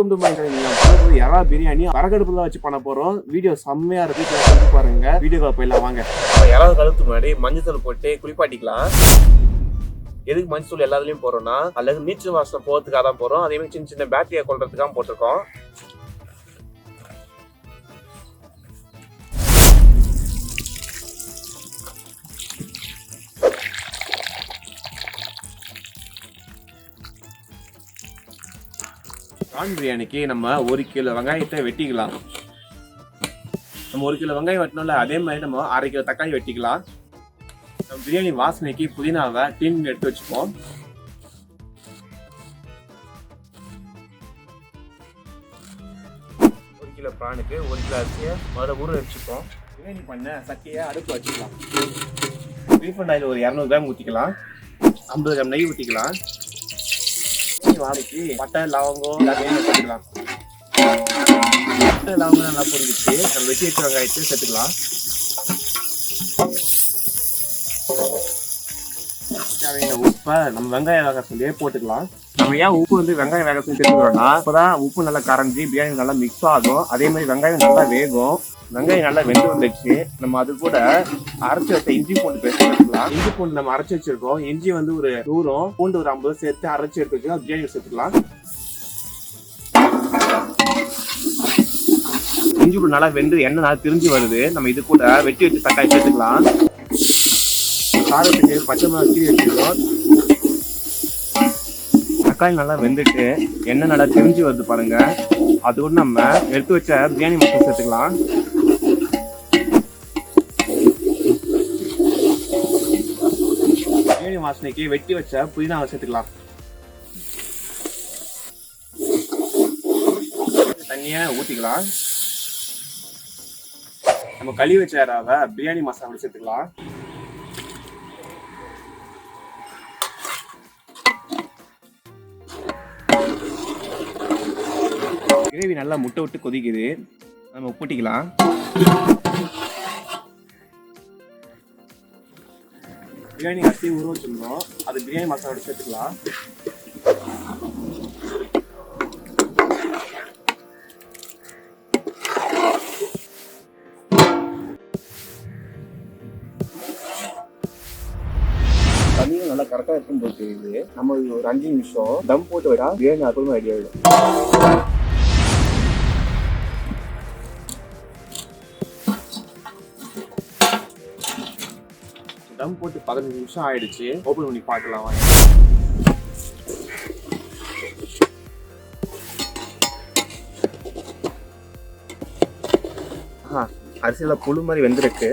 Welcome to my channel. இறால் பிரியாணி வரகடுப்புல வச்சு பண்ண போறோம். வீடியோ செம்மையா இருக்கு, செஞ்சு பாருங்க. வீடியோக்குள்ள போயிடலாம் வாங்க. இறால் கழுத்து முன்னாடி மஞ்சள் தூள் போட்டு குளிப்பாட்டிக்கலாம். எதுக்கு மஞ்சள் தூள் எல்லாத்துலயும் போறோம்னா அல்லது நீச்சல் வாசனை போறதுக்காக தான் போறோம். அதே மாதிரி சின்ன சின்ன பேக்டீரியா கொள்றதுக்காக போட்டிருக்கோம். பிரான் பிரியாணிக்கு நம்ம 1 கிலோ வெங்காயத்தை வெட்டிக்கலாம். நம்ம 1 கிலோ வெங்காயம் வெட்டணும்ல, அதே மாதிரி நம்ம 1/2 கிலோ தக்காளி வெட்டிக்கலாம். நம்ம பிரியாணி வாசனைக்கு புதினாவை டீன் எடுத்து வச்சுப்போம். ஒரு கிலோ பிரானுக்கு 1 கிலோ அரிசியை முதல்ல ஊற வச்சுப்போம். பிரியாணி பண்ண சக்கையை அடுப்பு வச்சுக்கலாம். ரீஃபண்ட் ஆயில் ஒரு 200 கிராம் ஊற்றிக்கலாம். 50 கிராம் நெய் ஊற்றிக்கலாம். வாழைக்கு பட்டை லவங்கம் எல்லாத்தையும் போட்டுக்கலாம். பட்டை லவங்கம் நல்லா பொரிஞ்சிச்சு. நம்ம வெட்டி வச்ச வெங்காயத்தை சேர்த்துக்கலாம். தேவையான உப்பை நம்ம வெங்காய வேகத்திலேயே போட்டுக்கலாம். நம்ம ஏன் உப்பு வெங்காய வேகத்தையும் சேர்த்துக்கிறோம்னா அப்போதான் உப்பு நல்லா கரைஞ்சி பிரியாணி நல்லா மிக்ஸ் ஆகும். அதே மாதிரி வெங்காயம் நல்லா வேகும். வெங்காயம் நல்லா வெந்து வந்துடுச்சு. நம்ம அது கூட அரைச்சி வச்ச இஞ்சி பூண்டு பேஸ்ட் சேர்த்துக்கலாம். இஞ்சி பூண்டு நம்ம அரைச்சி வச்சிருக்கோம். இஞ்சி ஒரு 100, பூண்டு ஒரு 50 சேர்த்து அரைச்சி எடுத்து வச்சுக்கலாம். பிரியாணி சேர்த்துக்கலாம். இஞ்சி பூண்டு நல்லா வெந்து எண்ணெய் நல்லா திரிஞ்சு வருது. நம்ம இது கூட வெட்டி வச்சு தக்காளி சேர்த்துக்கலாம். காரத்துக்கு பச்சை மிளகாய் கீரி வச்சிருக்கோம். தக்காளி நல்லா வெந்துட்டு எண்ணெய் நல்லா திரிஞ்சு வருது பாருங்க. அது கூட நம்ம எடுத்து வச்ச பிரியாணி மசாலா சேர்த்துக்கலாம். பிரியாணி வாசனைக்கு வெட்டி வச்ச புதினாவை சேர்த்துக்கலாம். தண்ணியா ஊத்திக்கலாம். நம்ம கழுவி வச்ச இறாவை பிரியாணி மசாலா சேர்த்துக்கலாம். கிரேவி நல்லா முட்டை விட்டு கொதிக்குது. நம்ம உப்புட்டிக்கலாம். பிரியாணி அரிசி ஊற வச்சிருந்தோம். அது பிரியாணி மசாலா சேர்த்துக்கலாம். தண்ணியும் நல்லா கரெக்டாக இருக்கும் போது தெரியுது. நம்ம ஒரு 5 நிமிஷம் தம் போட்டு விடா பிரியாணி அப்புறமா ரெடி ஆகிடும். தம் போட்டு 15 நிமிஷம் ஆயிடுச்சு. ஓப்பன் பண்ணி பார்க்கலாம். அரிசியில புழு மாதிரி வெந்திருக்கு.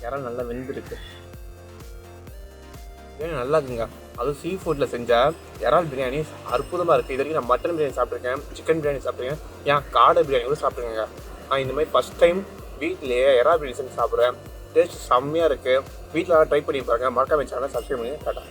இறால் நல்லா வெந்திருக்கு. பிரியாணி நல்லா இருக்குங்க. அதுவும் சீ ஃபுட்டில் செஞ்ச இறால் பிரியாணி அற்புதமாக இருக்குது. இது வரைக்கும் நான் மட்டன் பிரியாணி சாப்பிட்ருக்கேன், சிக்கன் பிரியாணி சாப்பிட்ருக்கேன், ஏன் காடை பிரியாணி கூட சாப்பிட்ருக்கேங்க. நான் இந்த மாதிரி ஃபஸ்ட் டைம் வீட்டிலேயே இறால் பிரியாணி செஞ்சு சாப்பிட்றேன். டேஸ்ட் செம்மையாக இருக்குது. வீட்டில் ட்ரை பண்ணி பாருங்கள். மறக்காம சேனலை சப்ஸ்கிரைப் பண்ணி டாட்டா.